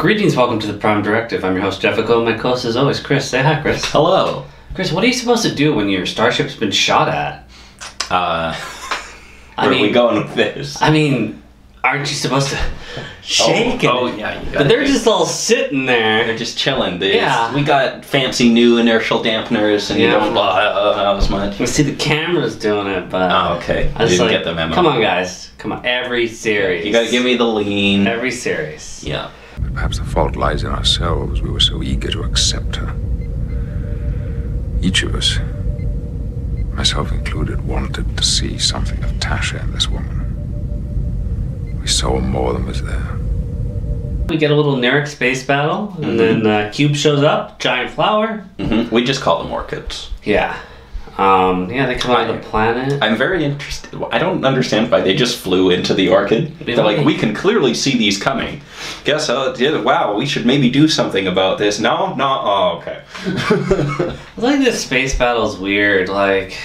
Greetings, welcome to the Prime Directive. I'm your host, Jefficho. My co-host is always Chris. Say hi, Chris. Hello. Chris, what are you supposed to do when your starship's been shot at? Where are we going with this? I mean, aren't you supposed to shake it? Oh, yeah. But they're just all sitting there. They're just chilling. Yeah. We got fancy new inertial dampeners, and you don't as much. We see the cameras doing it, but... Oh, okay. I didn't get the memo. Come on, guys. Come on. Every series. You gotta give me the lean. Every series. Yeah. Perhaps the fault lies in ourselves. We were so eager to accept her. Each of us, myself included, wanted to see something of Tasha in this woman. We saw more than was there. We get a little Narek space battle, and then Cube shows up, giant flower. We just call them orchids. Yeah. Yeah, they come out of the planet. I'm very interested. I don't understand why they just flew into the orchid. They're like, we can clearly see these coming. Guess, wow, we should maybe do something about this. No? Oh, okay. I think this space battle's weird. Like,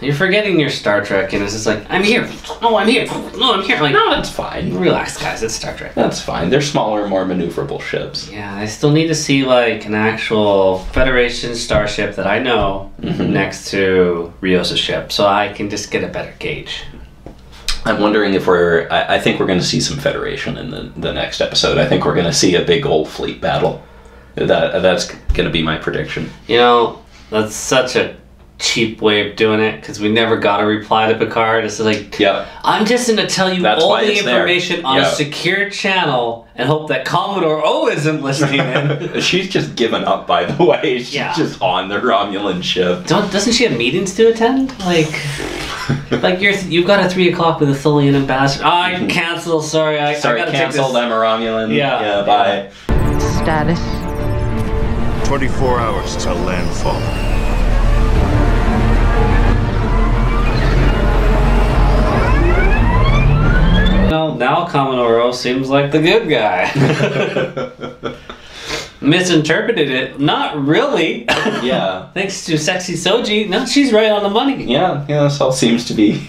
you're forgetting your Star Trek, and it's just like, I'm here. No, I'm here. No, I'm here. Like, no, that's fine. Relax, guys. It's Star Trek. That's fine. They're smaller, more maneuverable ships. Yeah, I still need to see, like, an actual Federation starship that I know next to Rios' ship, so I can just get a better gauge. I'm wondering if I think we're going to see some Federation in the next episode. I think we're going to see a big old fleet battle. That's going to be my prediction. You know, that's such a cheap way of doing it, because we never got a reply to Picard. It's like, I'm just going to tell you all the information on a secure channel and hope that Commodore O isn't listening in. She's just given up, by the way. She's just on the Romulan ship. Doesn't she have meetings to attend? Like you've got a 3 o'clock with a Tholian ambassador. Oh, I can cancel. Sorry, I gotta cancel. I'm a Romulan. Yeah, bye. Status. 24 hours till landfall. Now Commodore O seems like the good guy. Misinterpreted it. Not really. Yeah. Thanks to sexy Soji. No, she's right on the money. Yeah, this all seems to be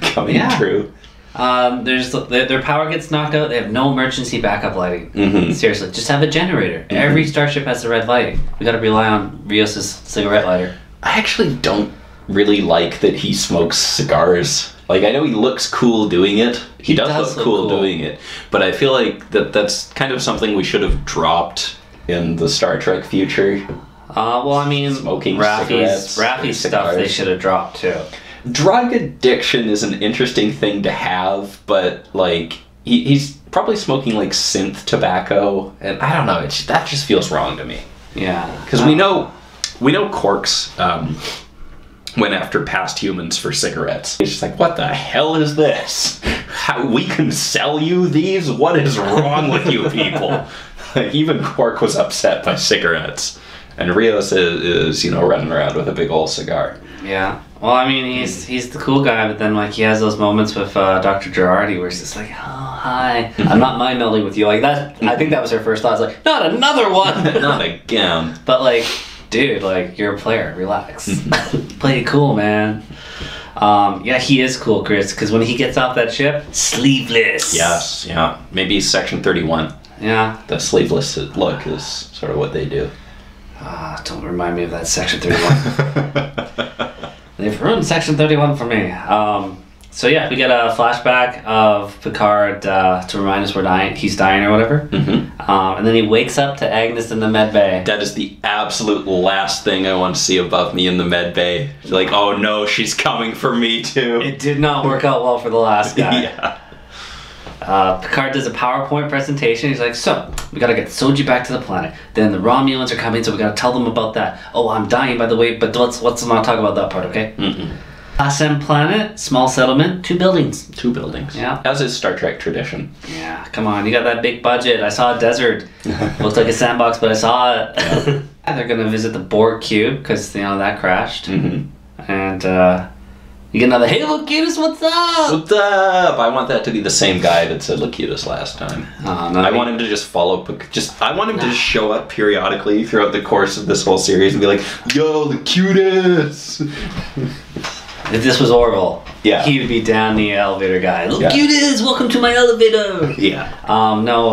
coming true. Their power gets knocked out. They have no emergency backup lighting. Seriously, just have a generator. Every starship has the red lighting. We gotta rely on Rios' cigarette lighter. I actually don't really like that he smokes cigars. Like, I know he looks cool doing it. He does look cool doing it. But I feel like that's kind of something we should have dropped in the Star Trek future. Well, I mean, smoking Raffi's stuff they should have dropped too. Drug addiction is an interesting thing to have, but like he's probably smoking like synth tobacco, and I don't know. That just feels wrong to me. Yeah, because we know Quark's went after past humans for cigarettes. It's just like, what the hell is this? How we can sell you these? What is wrong with you people? Like, even Quark was upset by cigarettes, and Rios is running around with a big old cigar. Yeah. Well, I mean, he's the cool guy, but then like he has those moments with Dr. Jurati where he's just like, oh hi, I'm not mind melding with you like that. I think that was her first thought. It's like, not another one. Not again. But like, dude, like, you're a player. Relax. Play it cool, man. Yeah, he is cool, Chris, because when he gets off that ship, sleeveless. Yes, yeah. Maybe Section 31. Yeah. The sleeveless look is sort of what they do. Don't remind me of that Section 31. They've ruined Section 31 for me. So yeah, we get a flashback of Picard to remind us he's dying or whatever. And then he wakes up to Agnes in the med bay. That is the absolute last thing I want to see above me in the med bay. Like, oh no, she's coming for me too. It did not work out well for the last guy. Yeah. Picard does a PowerPoint presentation. He's like, so, we gotta get Soji back to the planet. Then the Romulans are coming, so we gotta tell them about that. Oh, I'm dying, by the way, but let's not talk about that part, okay? Assam planet, small settlement, 2 buildings. 2 buildings. Yeah. As is Star Trek tradition. Yeah, come on, you got that big budget. I saw a desert. Looked like a sandbox, but I saw it. Yeah. They're gonna visit the Borg cube, because, that crashed. And, you get another, hey Locutus, what's up? What's up? I want that to be the same guy that said Locutus last time. I want him to just follow, I want him to just show up periodically throughout the course of this whole series and be like, yo, Locutus! If this was Orville, Yeah. he would be down the elevator guy. Look, Yeah. cuties, welcome to my elevator. Yeah. No,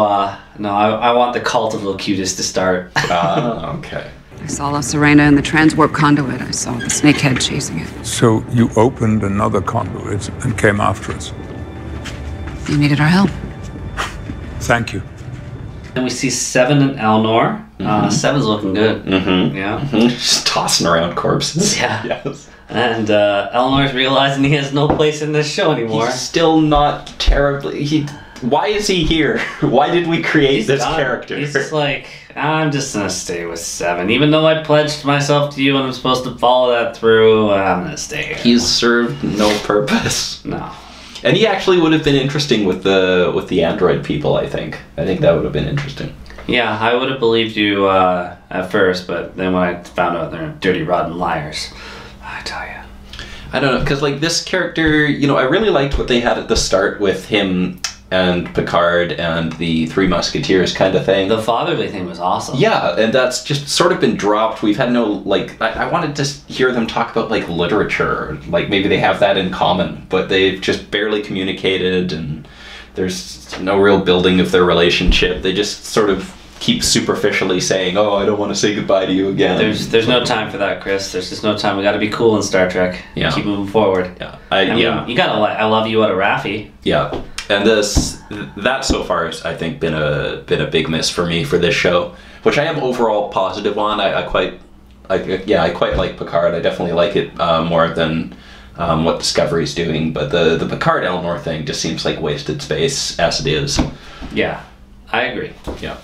I want the cult of little cuties to start. Okay. I saw La Serena in the transwarp conduit. I saw the snakehead chasing it. So you opened another conduit and came after us. You needed our help. Thank you. And we see Seven and Elnor. Seven's looking good. Yeah. Just tossing around corpses. Yeah. Yes. And Elnor's realizing he has no place in this show anymore. He's still not terribly... Why is he here? Why did we create this character? He's just like, I'm just gonna stay with Seven. Even though I pledged myself to you and I'm supposed to follow that through, I'm gonna stay here. He's served no purpose. No. And he actually would have been interesting with the android people, I think. I think that would have been interesting. Yeah, I would have believed you at first, but then when I found out they're dirty, rotten liars, I tell you. I don't know, because like this character, you know, I really liked what they had at the start with him and Picard and the Three Musketeers kind of thing. The fatherly thing was awesome. Yeah, and that's just sort of been dropped. We've had no, like, I wanted to hear them talk about, like, literature. Like, maybe they have that in common, but they've just barely communicated, and there's no real building of their relationship. They just sort of keep superficially saying, oh, I don't want to say goodbye to you again. There's no time for that, Chris. There's just no time. We got to be cool in Star Trek. Yeah. Keep moving forward. Yeah. I mean, you gotta like, I love you out of Raffi. Yeah. And that so far has, I think, been a big miss for me for this show, which I am overall positive on. I quite like Picard. I definitely like it more than what Discovery's doing. But the Picard Elnor thing just seems like wasted space as it is. Yeah, I agree. Yeah.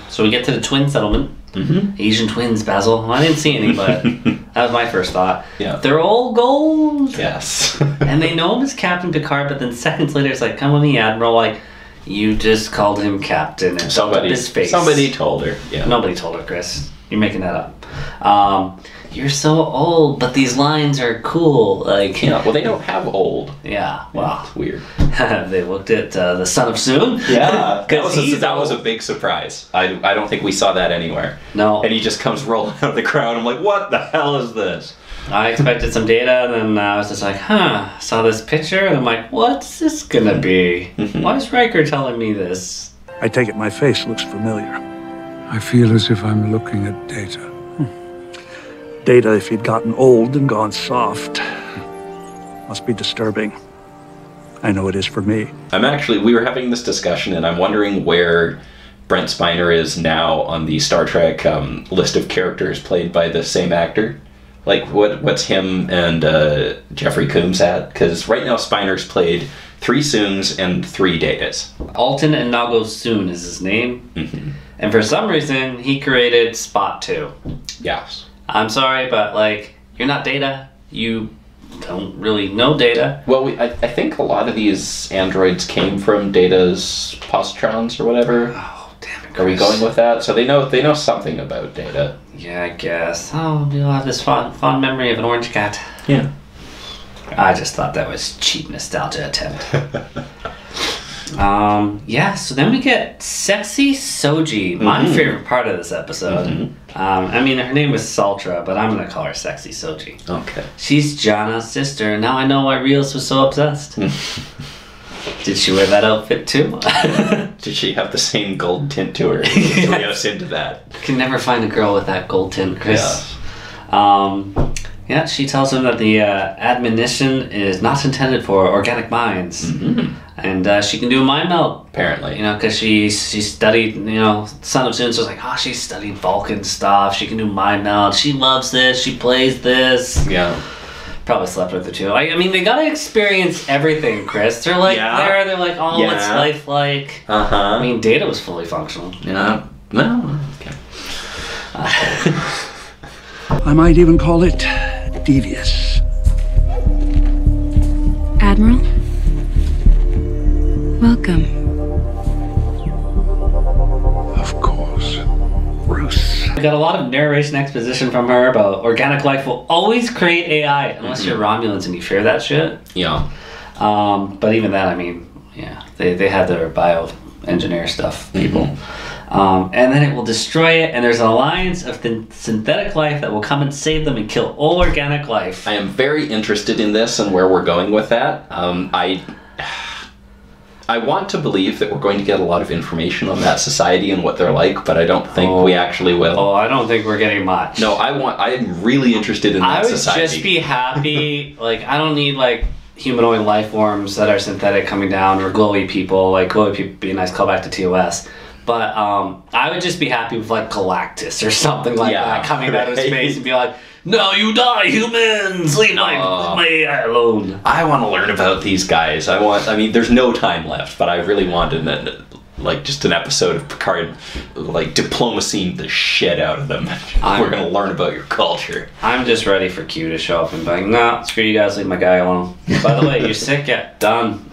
So we get to the twin settlement. Asian twins, Basil. Well, I didn't see any, but that was my first thought. Yeah. They're all gold. Yes. And they know him as Captain Picard, but then seconds later it's like, come with me, Admiral. Like, you just called him Captain and Somebody, his face. somebody told her. Yeah. Nobody told her, Chris. You're making that up. You're so old, but these lines are cool. Like, Yeah. Well, they don't have old. yeah. Well, It's weird. they looked at the son of Soong. Yeah, Because that was a big surprise. I don't think we saw that anywhere. No. And he just comes rolling out of the crowd. I'm like, what the hell is this? I expected some data, and then I was just like, saw this picture, and I'm like, what's this gonna be? Why is Riker telling me this? I take it my face looks familiar. I feel as if I'm looking at Data. Data, if he'd gotten old and gone soft. Must be disturbing. I know it is for me. We were having this discussion, and I'm wondering where Brent Spiner is now on the Star Trek list of characters played by the same actor. Like, what's him and Jeffrey Combs at? Because right now Spiner's played 3 Soongs and 3 Datas. Altan Inigo Soong is his name. And for some reason, he created Spot 2. Yes. I'm sorry, but, like, you're not Data. You don't really know Data. Well, I think a lot of these androids came from Data's positrons or whatever. Oh, damn it, Are we Chris. going with that? So they know something about Data. Yeah, I guess. Oh, you'll have this fond memory of an orange cat. Yeah. I just thought that was cheap nostalgia attempt. Yeah, so then we get sexy Soji, my favorite part of this episode. I mean, her name is Sutra, but I'm going to call her sexy Soji. Okay. She's Jana's sister, and now I know why Rios was so obsessed. Did she wear that outfit too? Did she have the same gold tint to her? Yes. Bring us into that. Can never find a girl with that gold tint, Chris. Yeah, she tells him that the Admonition is not intended for organic minds. And she can do a mind meld. Apparently. You know, because she studied, you know, Son of Soong was like, oh, she studied Vulcan stuff. She can do mind meld. She loves this. She plays this. Yeah. Probably slept with her too. I mean, they gotta experience everything, Chris. They're like, they're like, oh, what's life like? I mean, Data was fully functional. Yeah. No. Okay. I might even call it devious. Admiral? Welcome. Of course. Bruce. We got a lot of narration exposition from her about organic life will always create AI unless you're Romulans and you fear that shit. Yeah. But even that, I mean, yeah, they had their bioengineer stuff, people. And then it will destroy it, and there's an alliance of synthetic life that will come and save them and kill all organic life. I am very interested in this and where we're going with that. I want to believe that we're going to get a lot of information on that society and what they're like, but I don't think we actually will. Oh, I don't think we're getting much. No, I'm really interested in that society. I would just be happy, like, I don't need, like, humanoid life forms that are synthetic coming down, or glowy people. Like, glowy people would be a nice callback to TOS. But I would just be happy with, like, Galactus or something like that coming out of space and be like, "No, you die, humans! Leave my AI alone." I want to learn about these guys. I mean, there's no time left, but I really wanted like just an episode of Picard, like, diplomacying the shit out of them. We're gonna learn about your culture. I'm just ready for Q to show up and be like, "Nah, screw you guys, leave my guy alone." By the way, you're sick yet? Done.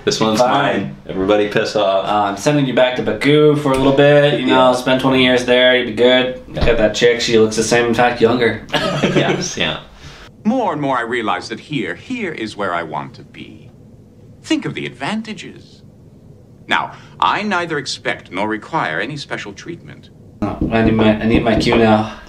This one's mine. Everybody piss off. I'm sending you back to Baku for a little bit. You know, spend 20 years there. You'd be good. Got that chick. She looks the same, in fact, younger. Yes, yeah. More and more I realize that here is where I want to be. Think of the advantages. Now, I neither expect nor require any special treatment. I need my cue now.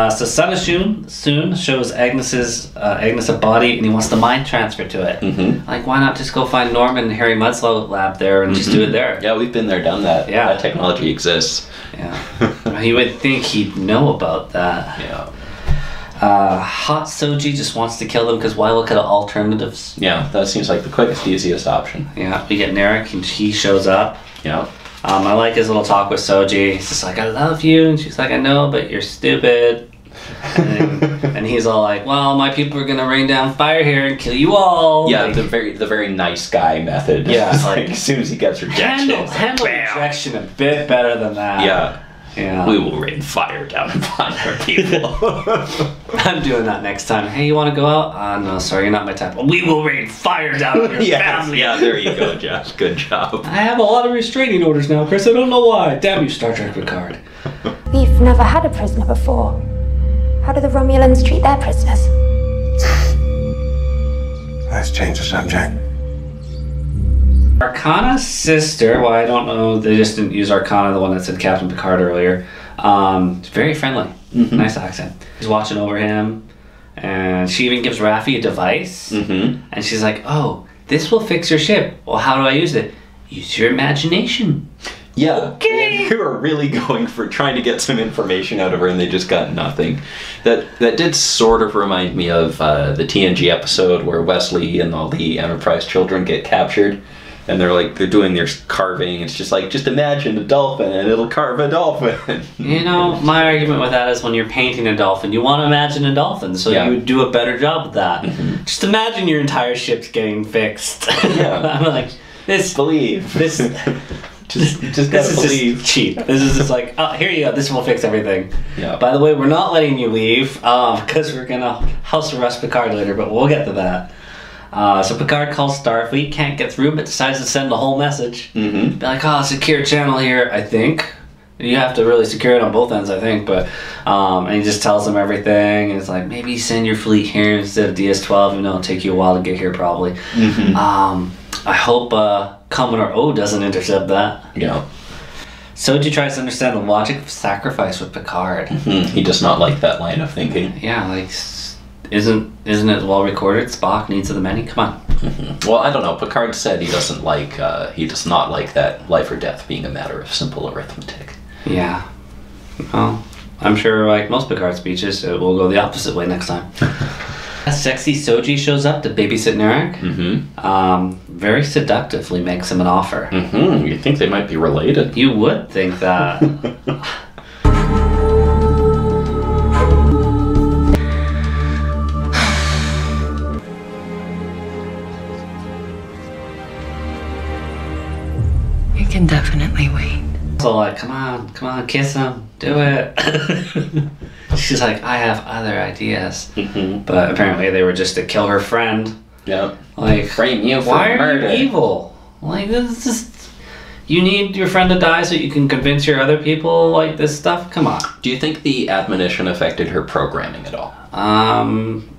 So Sana soon shows Agnes a body, and he wants to mind transfer to it. Like, why not just go find Norman and Harry Mudslow lab there and just do it there? Yeah, we've been there, done that. Yeah, that technology exists. Yeah, you would think he'd know about that. Yeah. Hot Soji just wants to kill them because why look at alternatives? Yeah, that seems like the quickest, easiest option. Yeah, we get Narek and he shows up. Yeah. I like his little talk with Soji. He's just like, "I love you," and she's like, "I know, but you're stupid." And he's all like, "Well, my people are gonna rain down fire here and kill you all." Yeah, like, the very nice guy method. Yeah, like as soon as he gets rejection, handle rejection a bit better than that. Yeah. Yeah. We will rain fire down upon our people. I'm doing that next time. "Hey, you want to go out?" "No, sorry, you're not my type." "We will rain fire down on your family." Yeah, there you go, Josh. Good job. "I have a lot of restraining orders now, Chris. I don't know why." "Damn you, Star Trek Picard." We've never had a prisoner before. How do the Romulans treat their prisoners? Let's change the subject. Arcana's sister, well, I don't know, they just didn't use Arcana, the one that said Captain Picard earlier. Very friendly. Nice accent. He's watching over him, and she even gives Raffi a device. And she's like, "Oh, this will fix your ship." "Well, how do I use it?" "Use your imagination." Yeah, Okay. They were really going for trying to get some information out of her, and they just got nothing. That did sort of remind me of the TNG episode where Wesley and all the Enterprise children get captured, and they're doing their carving. It's just like, just imagine a dolphin, and it'll carve a dolphin. You know, my argument with that is when you're painting a dolphin, you want to imagine a dolphin, so you would do a better job with that. Just imagine your entire ship's getting fixed. I'm like, believe this. Just this gotta is believe. just cheap. This is just like, "Oh, here you go. This will fix everything." Yeah. By the way, we're not letting you leave because we're gonna house arrest Picard later, but we'll get to that. So Picard calls Starfleet, can't get through, but decides to send the whole message. Be like, "Oh, secure channel here, I think." You have to really secure it on both ends, I think. But and he just tells them everything, and it's like, maybe send your fleet here instead of DS-12, even though it'll take you a while to get here, probably. I hope Commodore O doesn't intercept that. Yeah. Soji tries to understand the logic of sacrifice with Picard. He does not like that line of thinking. Yeah, like, isn't it well recorded? Spock needs of the many. Come on. Well, I don't know. Picard said he does not like that life or death being a matter of simple arithmetic. Yeah. Well, I'm sure, like most Picard speeches, it will go the opposite way next time. Sexy Soji shows up to babysit Narek. Very seductively makes him an offer. You think they might be related? You would think that. You can definitely wait. So like, come on, kiss him, do it. She's like, "I have other ideas." But apparently they were just to kill her friend. Yeah. Like, frame you for why murder. are you evil? Like, this is just, you need your friend to die so you can convince your other people like this stuff? Come on. Do you think the admonition affected her programming at all?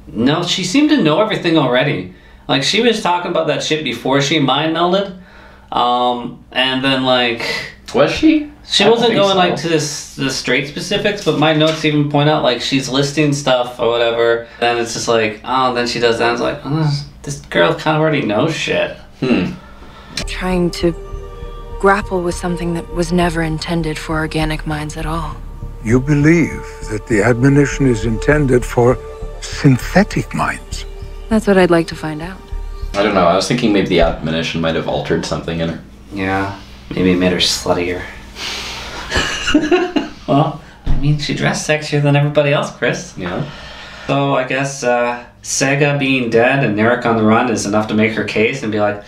No, she seemed to know everything already. Like, she was talking about that shit before she mind melded. And then like, Was she? She wasn't going like to the straight specifics, but my notes even point out like she's listing stuff or whatever, and it's just like, oh, then she does that. It's like, oh, this girl kind of already knows shit. Trying to grapple with something that was never intended for organic minds at all. You believe that the admonition is intended for synthetic minds? That's what I'd like to find out. I don't know. I was thinking maybe the admonition might have altered something in her. Yeah, maybe it made her sluttier. Well, I mean, she dressed sexier than everybody else, Chris. Yeah. So I guess Sega being dead and Narek on the run is enough to make her case and be like,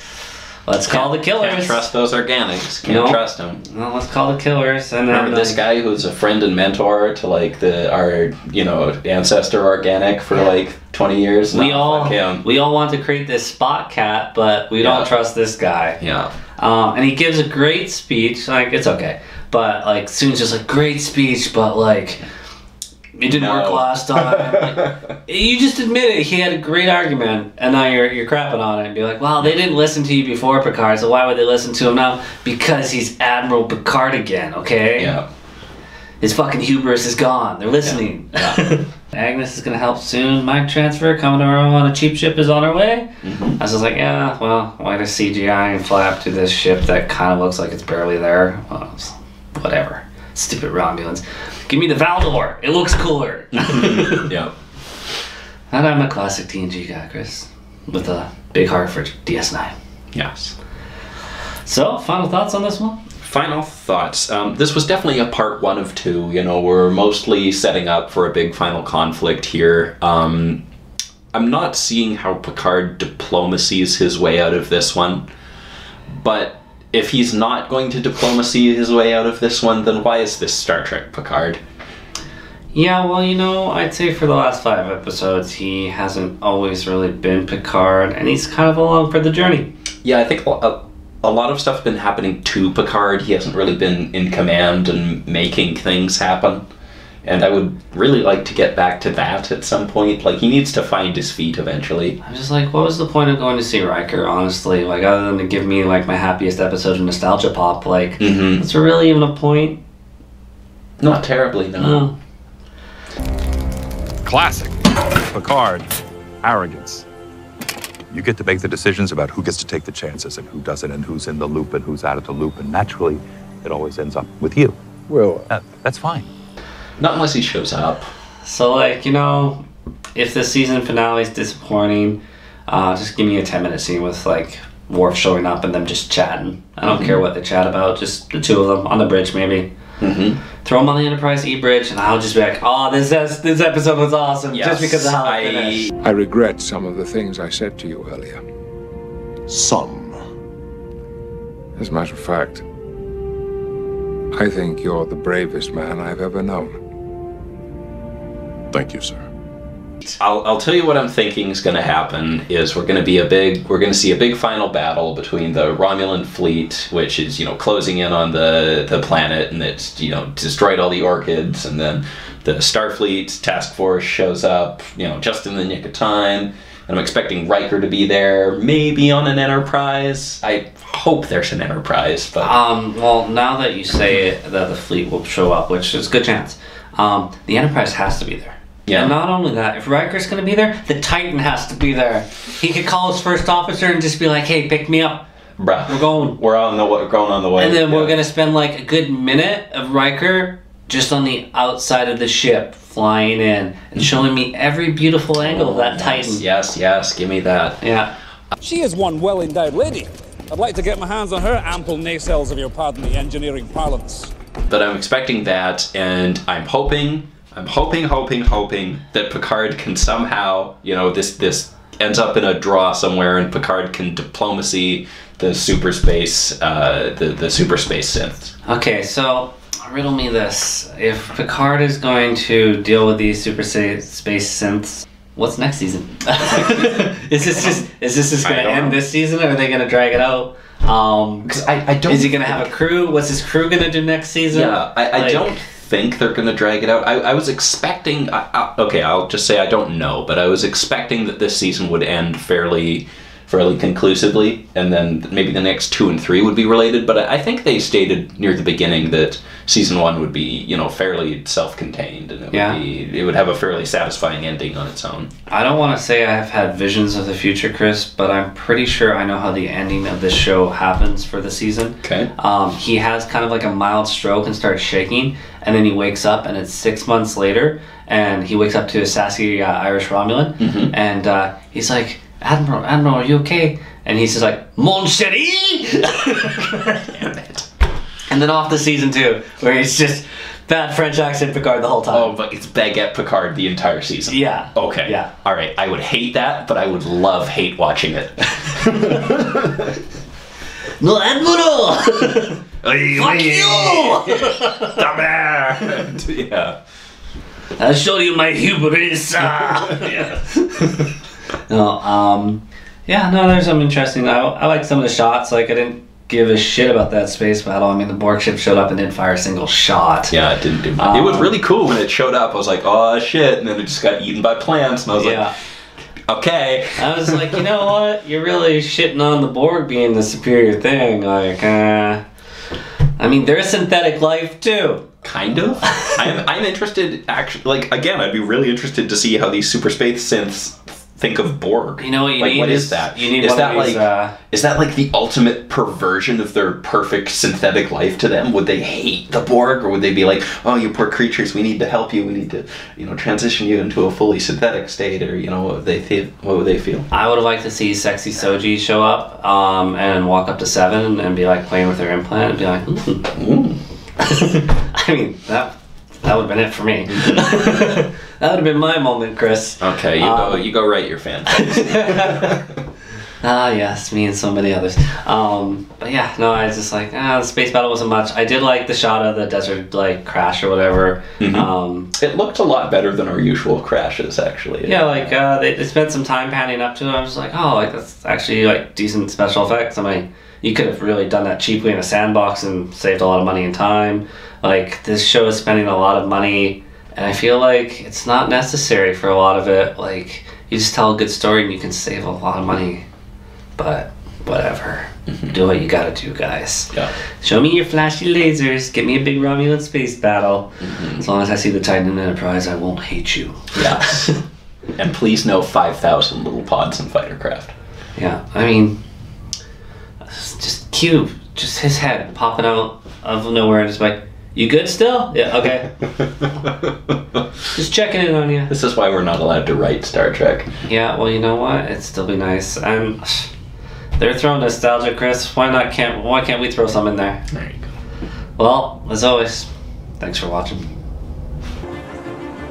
let's call the killers. Can't trust those organics. Can't trust them. Well, let's call the killers. And then, remember this guy who's a friend and mentor to like our ancestor organic for like 20 years. We all want to create this spot cat, but we don't trust this guy. Yeah. And he gives a great speech. Like, it's okay, but like Soong's just like, great speech, but like it didn't work last time. Like, you just admit it. He had a great argument, and now you're crapping on it and be like, well, they didn't listen to you before, Picard, so why would they listen to him now? Because he's Admiral Picard again, okay? Yeah. His fucking hubris is gone. They're listening. Yeah. Agnes is gonna help soon. Mind transfer coming to her on a cheap ship is on her way. I was just like, yeah, well, why does CGI and flap to this ship that kind of looks like it's barely there? Well, whatever. Stupid Romulans. Give me the Valdor. It looks cooler. Yeah. And I'm a classic TNG guy, Chris, with a big heart for DS9. Yes. So, final thoughts on this one? Final thoughts. This was definitely a part 1 of 2. We're mostly setting up for a big final conflict here. I'm not seeing how Picard diplomacies his way out of this one. But if he's not going to diplomacy his way out of this one, then why is this Star Trek Picard? Yeah, well, I'd say for the last 5 episodes, he hasn't always really been Picard, and he's kind of along for the journey. Yeah, I think a lot of stuff's been happening to Picard. He hasn't really been in command and making things happen. And I would really like to get back to that at some point. Like, he needs to find his feet eventually. I'm just like, what was the point of going to see Riker, honestly? Like, other than to give me, like, my happiest episode of Nostalgia Pop, like, is there really even a point? Not terribly, no. Classic. Picard. Arrogance. You get to make the decisions about who gets to take the chances and who doesn't and who's in the loop and who's out of the loop, and naturally, it always ends up with you. Well, that's fine. Not unless he shows up. So, like, if the season finale is disappointing, just give me a 10-minute scene with, like, Worf showing up and them just chatting. I don't care what they chat about, just the two of them on the bridge, maybe. Throw them on the Enterprise E-Bridge, and I'll just be like, oh, this episode was awesome, just because of how it finished. I regret some of the things I said to you earlier. Some. As a matter of fact, I think you're the bravest man I've ever known. Thank you, sir. I'll tell you what I'm thinking is going to happen is we're going to see a big final battle between the Romulan fleet, which is, closing in on the planet, and it's, destroyed all the orchids, and then the Starfleet task force shows up, just in the nick of time, and I'm expecting Riker to be there, maybe on an Enterprise. I hope there's an Enterprise, but... well, now that you say it, that the fleet will show up, which is a good chance, the Enterprise has to be there. Yeah. And not only that, if Riker's going to be there, the Titan has to be there. He could call his first officer and just be like, hey, pick me up. Bruh. We're going. We're going on the way. And then we're going to spend like a good minute of Riker just on the outside of the ship, flying in and showing me every beautiful angle of that Titan. Yes, give me that. Yeah. She is one well-endowed lady. I'd like to get my hands on her ample nacelles, if you'll pardon the engineering parlance. But I'm expecting that, and I'm hoping that Picard can somehow, this ends up in a draw somewhere, and Picard can diplomacy the super space, the super space synth. Okay, so riddle me this: if Picard is going to deal with these super space synths, what's next season? Is this just going to end this season, or are they going to drag it out? Because I don't. Is he going to have a crew? What's his crew going to do next season? Yeah, I don't think they're going to drag it out. I was expecting... okay, I'll just say I don't know, but I was expecting that this season would end fairly fairly conclusively, and then maybe the next 2 and 3 would be related. But I think they stated near the beginning that season 1 would be, you know, fairly self-contained, and it would have a fairly satisfying ending on its own. I don't want to say I have had visions of the future, Chris, but I'm pretty sure I know how the ending of this show happens for the season. Okay. He has kind of like a mild stroke and starts shaking, and then he wakes up, and it's 6 months later, and he wakes up to a sassy Irish Romulan, and he's like, Admiral, are you okay? And he's just like, Mon chéri! Damn it. And then off to season 2, where he's just bad French accent Picard the whole time. Oh, but it's Baguette Picard the entire season. Yeah. Okay. Yeah. All right. I would hate that, but I would hate watching it. No, Admiral! Fuck you! Yeah. I'll show you my hubris. Yeah. No, there's some interesting. I like some of the shots. Like, I didn't give a shit about that space battle. I mean, the Borg ship showed up and didn't fire a single shot. Yeah, it didn't do much. It was really cool when it showed up. I was like, oh shit, and then it just got eaten by plants, and I was like, okay. I was like, you know what? You're really shitting on the Borg being the superior thing. Like, I mean, they're a synthetic life too. Kind of. I'm interested, actually. Like, again, I'd be really interested to see how these super space synths think of Borg. You know what you need? What is that? You need is one that of these, is that like the ultimate perversion of their perfect synthetic life to them? Would they hate the Borg, or would they be like, oh, you poor creatures, we need to help you, we need to, you know, transition you into a fully synthetic state, or, you know, what would they feel? I would have liked to see sexy Soji show up and walk up to Seven and be like playing with her implant and be like, I mean, that would have been it for me. That would have been my moment, Chris. Okay, you go write your fan. Yes, me and so many others. But yeah, no, I was just like, the space battle wasn't much. I did like the shot of the desert, like, crash or whatever. It looked a lot better than our usual crashes, actually. Yeah, like, they spent some time panning up to it. I was like, oh, like, that's actually, like, decent special effects. I mean, you could have really done that cheaply in a sandbox and saved a lot of money and time. Like, this show is spending a lot of money, and I feel like it's not necessary for a lot of it. Like, you just tell a good story and you can save a lot of money. But whatever. Do what you gotta do, guys. Yeah. Show me your flashy lasers. Get me a big Romulan space battle. As long as I see the Titan Enterprise, I won't hate you. Yes. And please no 5,000 little pods and fighter craft. Yeah, I mean, just Cube, just his head popping out of nowhere and just like, you good still? Yeah, okay. Just checking in on you. This is why we're not allowed to write Star Trek. Yeah, well, you know what? It'd still be nice. And they're throwing nostalgia, Chris. Why can't we throw some in there? There you go. Well, as always, thanks for watching.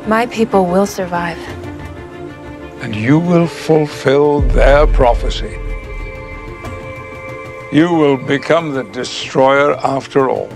My people will survive. And you will fulfill their prophecy. You will become the destroyer after all.